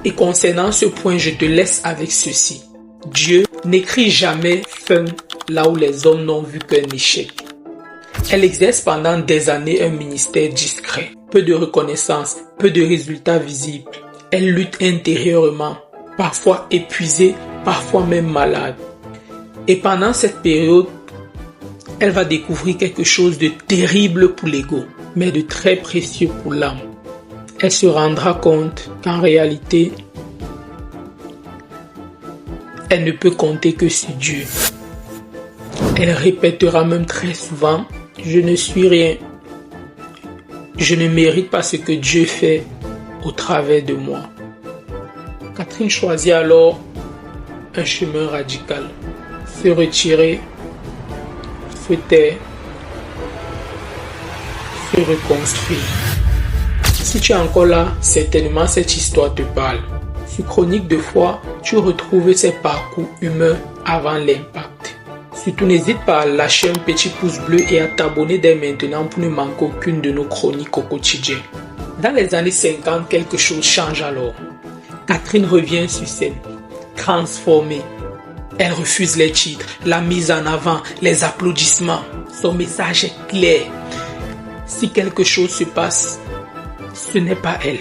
Et concernant ce point, je te laisse avec ceci. Dieu n'écrit jamais fin là où les hommes n'ont vu qu'un échec. Elle exerce pendant des années un ministère discret, peu de reconnaissance, peu de résultats visibles. Elle lutte intérieurement, parfois épuisée, parfois même malade. Et pendant cette période, elle va découvrir quelque chose de terrible pour l'ego, mais de très précieux pour l'âme. Elle se rendra compte qu'en réalité, elle ne peut compter que sur Dieu. Elle répétera même très souvent, « Je ne suis rien. Je ne mérite pas ce que Dieu fait au travers de moi. » Catherine choisit alors un chemin radical. Se retirer, se taire, se reconstruire. Si tu es encore là, certainement cette histoire te parle. Sur Chronique de foi, tu retrouves ces parcours humains avant l'impact. Surtout, n'hésite pas à lâcher un petit pouce bleu et à t'abonner dès maintenant pour ne manquer aucune de nos chroniques au quotidien. Dans les années 50, quelque chose change alors. Catherine revient sur scène, transformée. Elle refuse les titres, la mise en avant, les applaudissements. Son message est clair. Si quelque chose se passe, ce n'est pas elle.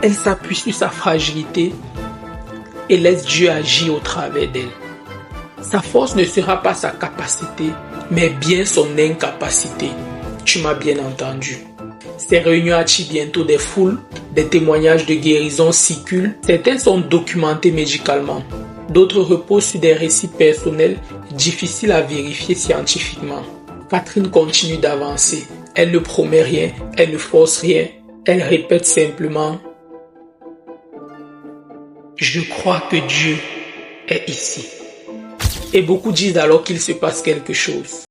Elle s'appuie sur sa fragilité et laisse Dieu agir au travers d'elle. Sa force ne sera pas sa capacité, mais bien son incapacité. Tu m'as bien entendu. Ces réunions attirent bientôt des foules, des témoignages de guérison circulent. Certains sont documentés médicalement, d'autres reposent sur des récits personnels difficiles à vérifier scientifiquement. Catherine continue d'avancer. Elle ne promet rien, elle ne force rien. Elle répète simplement « Je crois que Dieu est ici ». Et beaucoup disent alors qu'il se passe quelque chose.